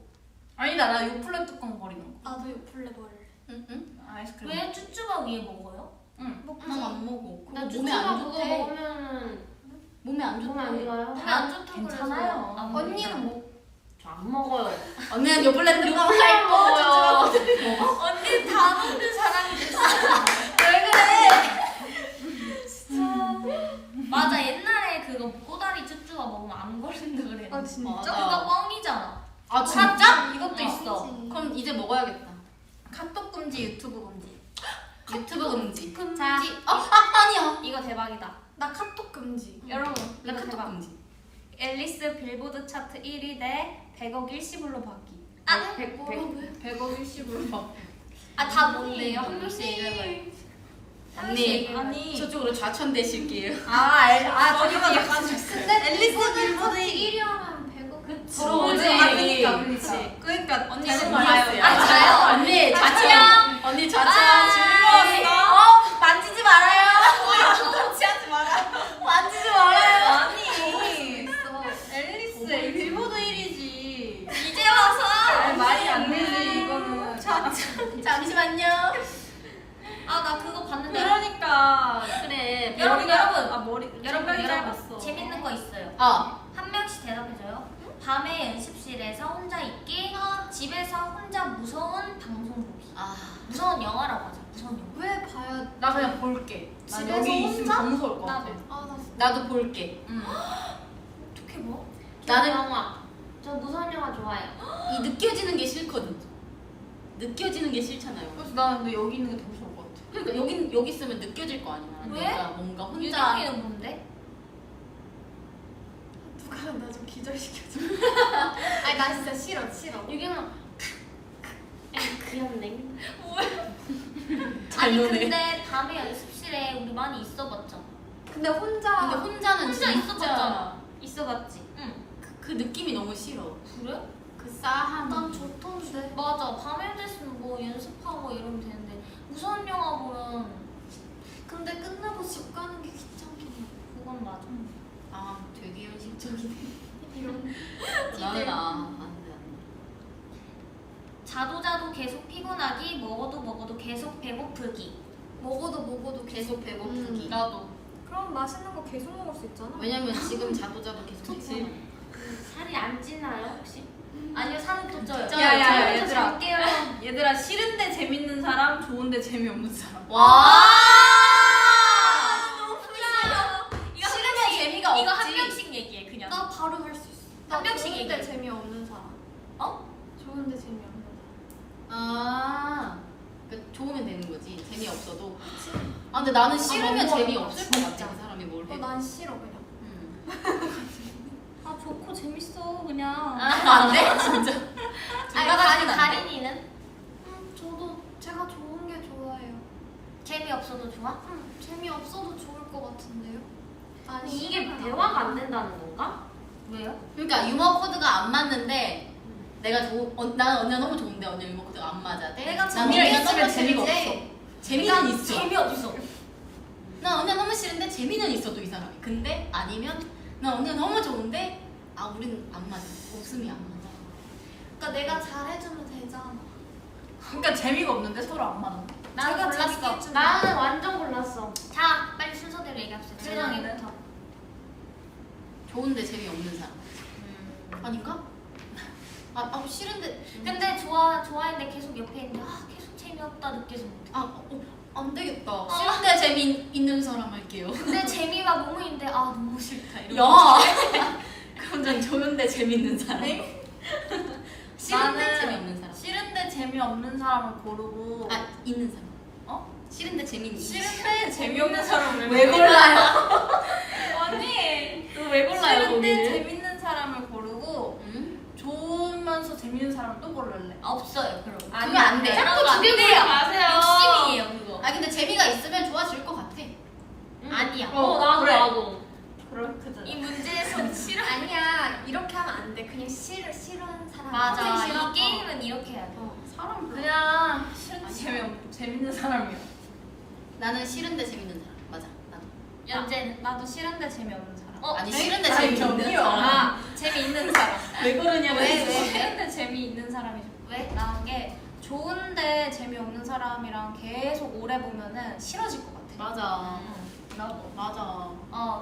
아니다 나 요플레 뚜껑 버리는 거. 나도 요플레 버릴래. 응? 아이스크림. 왜 쭈쭈바 위에 먹어요? 응. 난 안 먹어. 그거 나 몸에 쭈쭈바 안 그거 좋대. 먹으면은 몸에 안 몸에 안 좋대. 좋아요? 몸에 안 좋다고 괜찮아요. 그래서 안 언니는 뭐? 저 안 먹어요. 언니는 요플레 뚜껑 할 거요. 언니 다 먹는 사람이 됐어. 맞아 옛날에 그거 꼬다리 쭈쭈가 먹으면 안 걸린다 그랬는데. 아 진짜? 맞아. 그거 뻥이잖아. 아 진짜? 이것도 어. 있어. 그럼 이제 먹어야겠다. 카톡 금지, 유튜브 금지. 유튜브 금지. 자, 아니야. 이거 대박이다. 나 카톡 금지. 여러분, 나 이거 카톡 대박. 금지. 앨리스 빌보드 차트 1위 대 100억 일시불로 받기. 아, 100억 일시불로 막. 다 뭔데요? 한 명씩 얘기해봐요. 언니 아니. 저쪽으로 좌천되실게요. 저기가 약간. 근데 앨리스 빌보드 1위 하면 100억. 그치. 그러니까. 그치. 그러니까 언니 대박 지금 봐요. 이해했어요. 자요. 언니 좌천. 언니 자취한 즐거웠어? 만지지 말아요. 터치하지 마라. 만지지 말아요. 아니. 있어. 앨리스 빌보드 1위지. 이제 와서 말이 안 되지 이거는. 잠시만요. 아 나 그거 봤는데 그러니까. 그래. 여러분, 아 머리 여러분 짧았어. 여러분 재밌는 거 있어요. 한 명씩 대답해줘요. 밤에 연습실에서 혼자 있기, 집에서 혼자 무서운 방송 보기. 무서운 영화라고 하자. 무서운 영화. 왜 봐야? 나 그냥 볼게. 나 집에서 여기 혼자? 있으면 더 무서울 것 같아. 나도. 아 나도 볼게. 어떻게 뭐? 나는 영화. 저 무서운 영화 좋아해요. 이 느껴지는 게 싫거든. 느껴지는 게 싫잖아요. 그래서 나는 근데 여기 있는 게 더 무서울 것 같아. 그러니까 여기 있으면 느껴질 거 아니야. 왜? 내가 뭔가 혼자 유정이는 뭔데? 누가 나 좀 기절시켜줘. 아니 나 진짜 싫어. 유경아. 귀엽네. 잘 아니 노네. 근데 밤에 연습실에 우리 많이 있어봤잖아. 근데 혼자 근데 혼자는 혼자 진짜 있어봤잖아. 있어봤지? 응. 그 느낌이 너무 싫어. 그래? 그 싸한. 난 좋던데. 맞아. 밤에 됐으면 뭐 연습하고 이러면 되는데 무서운 영화 보면 근데 끝나고 집 가는 게 귀찮긴 해. 그건 맞아. 아 되게 현실적이네. 이런. 나는 안돼. 자도 계속 피곤하기, 먹어도 계속 배고프기. 먹어도 계속 배고프기. 나도. 그럼 맛있는 거 계속 먹을 수 있잖아. 왜냐면 지금 자도 계속 먹잖아. 살이 안 찌나요 혹시? 아니요, 살은 또 쪄요. 쪄요, 야야 쪄요. 얘들아. 잠게요. 얘들아 싫은데 재밌는 사람, 좋은데 재미없는 사람. 와. 너무 싫어. 이거 싫으면 한 명씩, 재미가 이거 없지. 한 명씩 얘기해 그냥. 나 바로 할 수 있어. 한 명씩 좋은데 얘기해. 재미없는 사람. 어? 좋은데 재미없는 그러니까 좋으면 되는 거지. 재미 없어도. 아 근데 나는 싫으면 재미 없을 것 같아. 그 사람이 뭘 사람. 해도. 난 싫어 그냥. 아 좋고 재밌어 그냥. 안 돼? 진짜. 아니 가지는 안 돼. 다린이는 저도 제가 좋은 게 좋아해요. 재미없어도 좋아? 재미없어도 좋을 것 같은데요? 근데 이게 대화가 안 된다는 건가? 왜요? 그러니까 유머 코드가 안 맞는데 내가 나는 언니가 너무 좋은데 언니 유머 코드가 안 맞아. 내가 난 언니랑 언니가 있으면 너무 재미가 싫은데 없어. 재미는 있어. 재미없어. 난 언니가 너무 싫은데 재미는 있어도 이 사람이. 근데 아니면 난 언니가 너무 좋은데 우리는 안 맞아. 웃음이 안 맞아. 그러니까 내가 잘해주면 되잖아. 그러니까 재미가 없는데 서로 안 맞아. 나는 제가 골랐어. 재밌게 해주면 나는 완전 골랐어. 자 빨리 순서대로 얘기합시다. 세정이는 더. 좋은데 재미없는 사람. 아닌가? 싫은데. 근데 좋아했는데 계속 옆에 있는데 계속 재미없다 느껴지면 어떡해. 안 되겠다. 싫은데 재미있는 사람 할게요. 근데 재미가 너무 있는데 너무 싫다 이런 야. 그럼 전 좋은데 재밌는 사람. 네? 싫은데 나는 재미있는 사람. 싫은데 재미없는 사람을 고르고. 있는 사람. 싫은데 재미있는. 싫은데 재미없는 사람을 왜 골라요? 언니. 왜 골라요 싫은데 거기를? 재밌는 사람을 고르고 좋으면서 재밌는 사람을 또 고를래. 없어요 그럼. 그거 안 돼. 그런 자꾸 거안 두개 돼요. 고르지 마세요. 욕심이에요 그거. 근데 재미가 있으면 좋아질 것 같아. 아니야. 나도 그래. 나도. 그렇거든. 이 문제에서 싫어. 아니야 이렇게 하면 안 돼. 그냥 싫어하는 사람. 맞아. 싫어. 이 게임은 이렇게 해야 돼. 사람 그냥 싫은데 재밌는 사람이야. 나는 싫은데 재밌는 사람. 맞아. 나도. 연재는 나도 싫은데 재미없는 사람. 아니 싫은데 아니, 재밌는 저기요. 사람. 재미있는 사람. 왜 그러냐면 왜? 싫은데 재미있는 사람이 왜? 나은 게 좋은데 재미없는 사람이랑 계속 오래 보면은 싫어질 것 같아. 맞아. 나도. 맞아.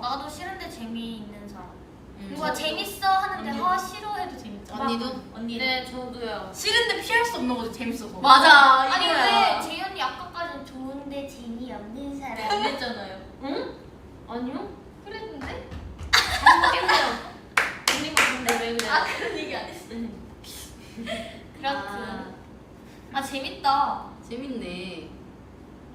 나도 싫은데 재미있는 사람. 음. 누가 재밌어 하는데 싫어해도 재밌잖아. 언니도? 언니. 네 저도요. 싫은데 피할 수 없는 것도 재밌어서. 맞아. 아니 이거야. 근데 재현이 아까까지는 좋은데 재미없는 사람 이랬잖아요. 응? 아니요? 그랬는데? 잘못했네요. 언니가 근데 왜 그래? 그런 얘기 안 했어. 그렇군. 아, 재밌다. 재밌네.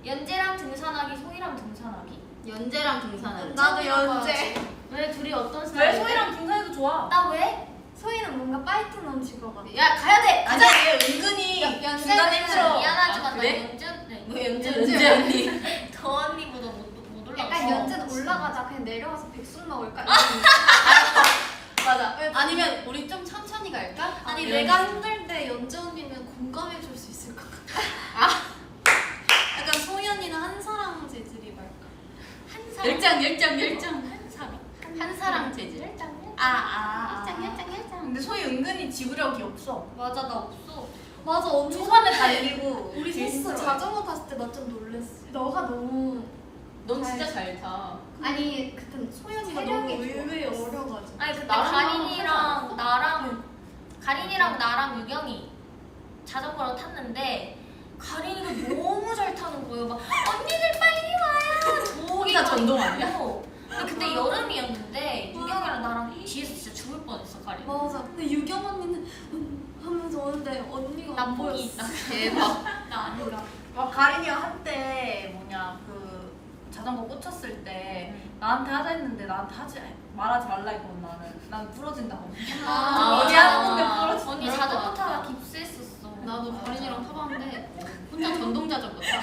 연재랑 등산하기, 소희랑 등산하기. 연재랑 등산은. 나도 연재. 왜 둘이 어떤 왜 스타일? 소희랑 등산해도 좋아? 나 왜? 소희는 뭔가 파이트 넘칠 것 같아. 야 가야 돼. 가자. 아니 얘 은근히 연재는 중간 힘들어. 미안하지만 나 그래? 연재 뭐 연재 언니. 더 언니보다 못 올라갔어. 약간 연재는 올라가자 그냥 내려가서 백숙 먹을까? 맞아. 아니면 우리 좀 천천히 갈까? 아니 이런 내가 힘들 때 연재 언니는 공감해 줄 수 있을 것 같아. 언니는 한사랑 재질이 말까? 열정. 한사람. 한사랑 재질. 열정. 근데 소희 은근히 지구력이 없어. 맞아 나 없어. 맞아 언니 초반에 달리고 우리 뒤에 셋이서 힘들어요. 자전거 탔을 때 나 좀 놀랬어. 너가 너무 넌 진짜 잘 타. 아니 그때 소연이가 너무 의외였어. 어려가지고. 아니 근데 나랑 가린이랑 나랑 유경이 자전거를 탔는데 가린이가 너무 잘 타는 거예요. 막 언니들 빨리 와요. 모기가 전동 아니야? 근데 그때 여름이었는데 유경이랑 나랑 뒤에서 진짜 죽을 뻔했어 가린. 맞아. 근데 유경 언니는 하면서 오는데 언니가 나 안 목이 보였어. 있다. 대박. 나 아닌가. 막 가린이가 한때 그 자전거 꽂혔을 때 나한테 하자 했는데 나한테 말하지 말라 했거든. 난 부러진다고. 어디 하는데 부러진다. 언니 자전거 타다 깁스했었어. 나도 가린이랑 타봤는데 혼자 전동 자전거 타.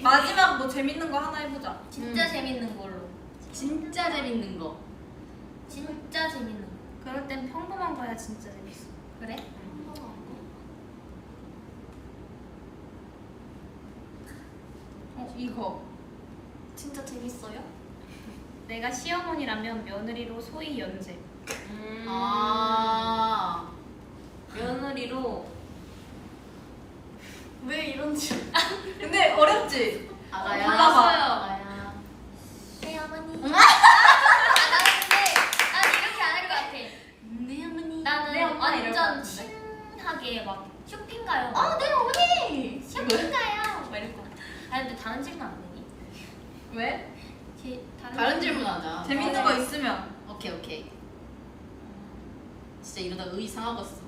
마지막 뭐 재밌는 거 하나 해보자. 진짜 재밌는 걸로. 진짜 재밌는 거. 진짜 재밌는 거. 그럴 땐 평범한 거야 진짜 재밌어. 그래? 이거. 진짜 재밌어요? 내가 시어머니라면 며느리로 소희 연재. 아. 며느리로 왜 이런지. 근데 어렵지? 아가야. 골라봐. 아가야. 새어머니. 나 근데 난 이렇게 안 할 것 같아. 네 어머니. 나는 내 엄마 이럴 것 완전 같은데? 친하게 막 쇼핑 가요. 네 어머니. 쇼핑 가요. 막 이럴 것 같아. 아니 근데 다른 질문 안 되니? 왜? 다른 질문 하자. 재밌는 거 있으면. 오케이. 진짜 이러다 의 상하겠어.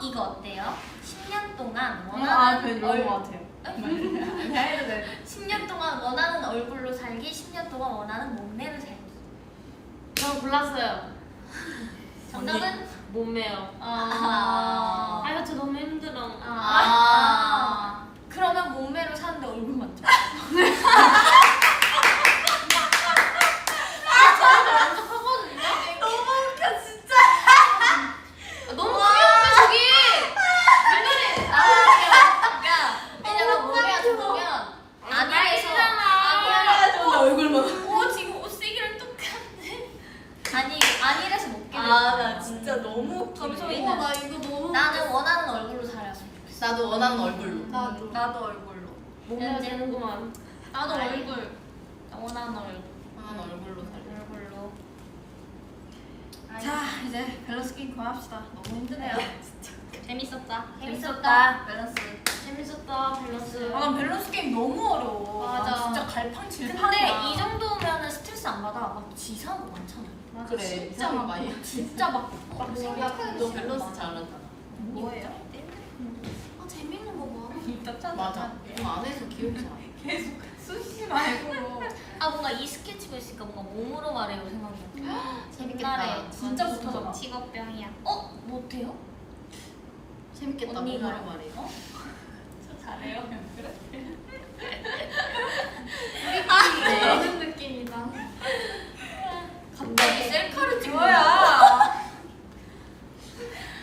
이거 어때요? 10년 동안 아, 원하는 별로 것 같아요. 그냥 해도 돼. 10년 동안 원하는 얼굴로 살기, 10년 동안 원하는 몸매로 살기. 저 골랐어요. 정답은 몸매요. 아. 아, 저 너무 힘들어. 그러면 몸매로 사는데 얼굴만 좀. 너무 귀여운데 저기. 그러니까 왜냐면 몸매가 좋으면 안일해서 나 얼굴만. 지금 옷색이랑 똑같네. 안일해서 못 끼는 나 진짜 너무 감성이네. 나 이거 너무. 나는 원하는 얼굴로 살았으면 좋겠어. 나도 원하는 얼굴로. 나도 얼굴로. 몸매가 되는구만. 나도 얼굴. 나 원하는 얼굴. 원하는 얼굴로 살려. 얼굴로. 자, 이제 밸런스 게임 그만합시다. 너무 힘드네요. 재밌었다. 밸런스. 재밌었다 밸런스. 난 밸런스 게임 너무 어려워. 맞아. 난 진짜 갈팡질팡이야. 근데 이 정도면 스트레스 안 받아. 막 지사한 거 많잖아. 그래. 진짜 막 많이. 진짜 막 생각하는 너 밸런스 잘한다. 뭐예요? 재밌는 거 뭐? 이따 찾아. 맞아. 안에서 기억이 잘 안 나. 계속 쓰지 말고. 뭔가 이 스케치가 있으니까 뭔가 몸으로 말해요 생각나. 재밌겠다. 옛날에 진짜 못하잖아. 직업병이야. 못해요? 재밌겠다. 언니가. 뭐라 말해. 저 잘해요. 그런 느낌이다. 갑자기 셀카를 찍는 뭐야?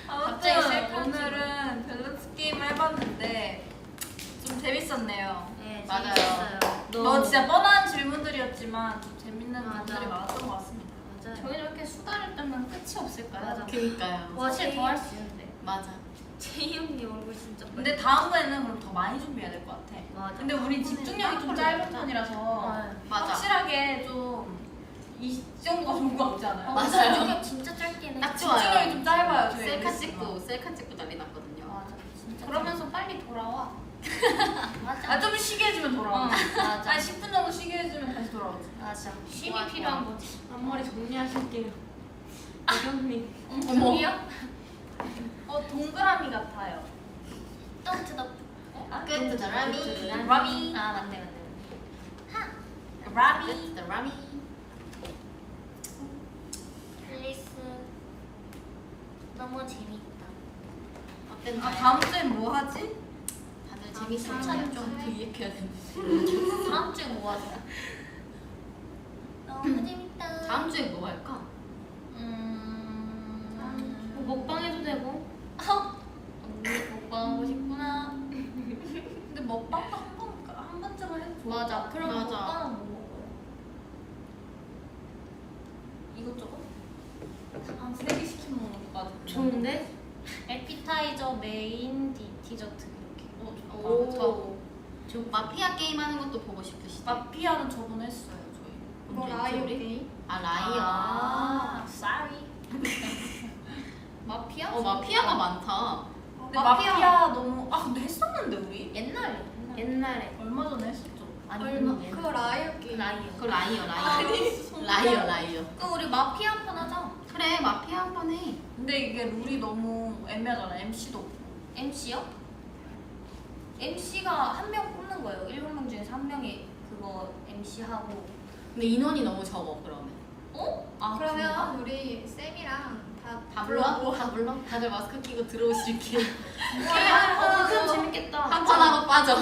아무튼 갑자기 셀카 오늘은 밸런스 게임을 해봤는데 좀 재밌었네요. 네, 맞아요. 재밌었어요. 뭐 진짜 뻔한 질문들이었지만 좀 재밌는 맞아. 부분들이 많았던 것 같습니다. 맞아요. 저희 이렇게 수다를 떨면 끝이 없을까요? 맞아. 그니까요. 사실 더 할 수 있는데. 맞아. 제이 언니 얼굴 진짜 근데 다음번에는 그럼 더 많이 준비해야 될 것 같아. 맞아. 근데 우리 집중력이 좀 짧은 편이라서 맞아. 확실하게 좀 이 정도가 좋은 것 같지 않아요? 맞아요. 맞아요. 진짜 짧긴 해. 딱 집중력이 좋아요. 좀 짧아요. 저희 셀카 MS가. 찍고 난리 났거든요. 맞아. 진짜. 그러면서 빨리 돌아와. 맞아. 좀 쉬게 해주면 돌아와. 맞아. 한 10분 정도 쉬게 해주면 다시 돌아오지. 맞아. 쉼이 필요한 거지. 앞머리 정리하실게요. 유경님. 어머. 동그라미 같아요. Don't the Good to the Rami. 라미. 맞네. 라미. Good to the Rami. 플리스. 너무 재밌다. 어땠나요? 다음 주엔 뭐 하지? 다들 재밌었나요? 좀 기획해야 되는데. 다음 주에 뭐 하자? 너무 재밌다. 다음 주에 뭐 할까? 뭐 먹방 해도 되고. 언니 먹방 하고 싶구나. 근데 먹방도 한 번쯤은 맞아. 그럼 맞아. 오빠는 뭐 먹어요? 이것저것? 세개 시키면 먹는 거 같아. 좋은데? 에피타이저, 메인, 디저트 이렇게. 오. 저 마피아 게임 하는 것도 보고 싶으시대. 마피아는 저번에 했어요 저희. 뭐 언제 라이어 우리? 게임? 아 라이어. 아, sorry. 마피아? 마피아가 많다. 근데 마피아 너무 근데 했었는데 우리? 옛날에. 옛날에. 얼마 전에 했었죠. 아니, 얼마? 그거 라이어 게임. 라이어. 그 라이어. 라이어. 그럼 우리 마피아 한 판 하자. 그래 마피아 한 번 해. 근데 이게 룰이 너무 애매하잖아. MC도 없고. MC요? MC가 한 명 뽑는 거예요. 7명 중에서 한 명이 그거 MC 하고. 근데 인원이 너무 적어 그러면. 어? 아, 그러면 그런가? 우리 쌤이랑 다 불러? 다 불러? 다들 마스크 끼고 들어오실게. 그럼 재밌겠다. 한 판 하고 빠져.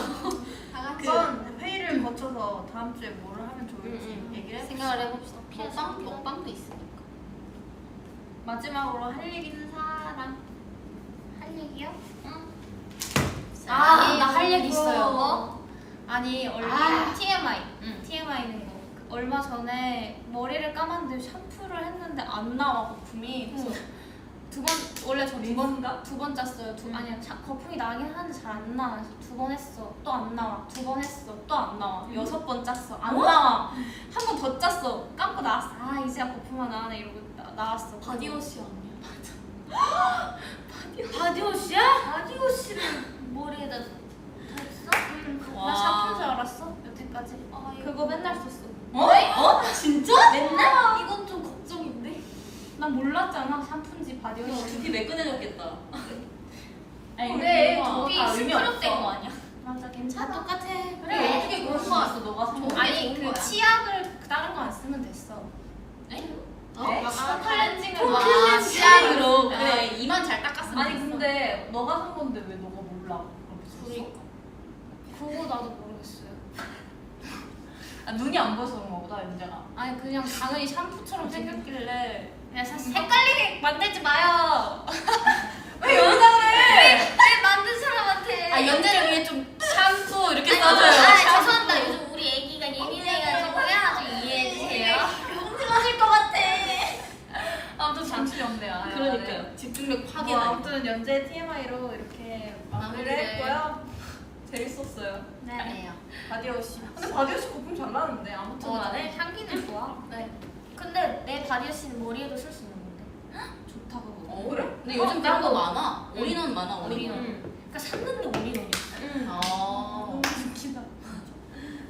다 같이 한번 회의를 거쳐서 다음 주에 뭘 하면 좋을지 얘기를 해봅시다. 생각을 해봅시다. 먹방도 있으니까. 마지막으로 할 얘기 있는 사람. 할 얘기요? 아, 나 할 얘기 있어요. 뭐? 아니 원래 아. TMI. TMI는 거. 얼마 전에 머리를 감았는데 샴푸를 했는데 안 나와 거품이. 그래서 원래 저 두 번 짰어요. 아니야 거품이 나긴 하는데 잘 안 나와. 그래서 2번 했어. 또 안 나와. 2번 했어. 또 안 나와. 6번 짰어. 안 나와. 한 번 더 짰어. 감고 나왔어. 아 이제야 거품만 나네 이러고 나왔어. 바디워시 아니야? 바디워시야? 바디워시를 머리에다 했어? 와. 나 샴푸인 줄 알았어. 여태까지. 그거 맨날 썼어. 진짜? 맨날? 이건 좀 걱정인데? 난 몰랐잖아 샴푸인지 바디워시. 두피 매끈해졌겠다. 아니 그래, 그거 두피 다 의미 스크럽된 없어. 거 아니야? 맞아 다 괜찮아. 똑같아. 그래 어떻게 그런 거 왔어 너가 산 거? 아니 좋은 그 거야. 치약을 다른 거 안 쓰면 됐어. 클렌징을 아 치약으로. 네. 그래 이만 잘 닦았으면 아니 됐어. 근데 너가 산 건데 왜 너가 몰라? 그렇게 썼어? 그거 나도 모르겠어요. 눈이 안 보여서 그런 거보다 연재가. 아니 그냥 당연히 샴푸처럼 생겼길래 그냥 헷갈리게 만들지 마요. 왜 영상을 해? 왜 만든 사람한테? 아 연재를 위해 좀 샴푸 이렇게 아, 써줘요. 죄송합니다. 요즘 우리 애기가 예민해가지고요. 좀 이해해주세요. 힘들어질 것 같아. 아무튼 잠시 연대야. 그러니까요. 집중력 뭐 파괴다. 아무튼 연재 TMI로 이렇게 마무리를 마무리를. 했고요. 재밌었어요. 네. 바디워시. 근데 바디워시 거품 잘 나는데 아무튼 간에. 향기는 좋아. 네. 근데 내 바디워시는 머리에도 쓸 수 있는 건데. 좋다 그거. 어, 그래? 근데 요즘 그런 거 많아. 응. 올인원 많아 올인원. 그러니까 샀는데 올인원이야. 아. 너무 웃기다.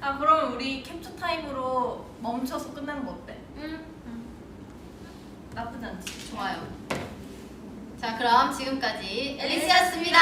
아 그러면 우리 캡처 타임으로 멈춰서 끝내는 거 어때? 나쁘지 않지? 좋아요. 자 그럼 지금까지 앨리스였습니다.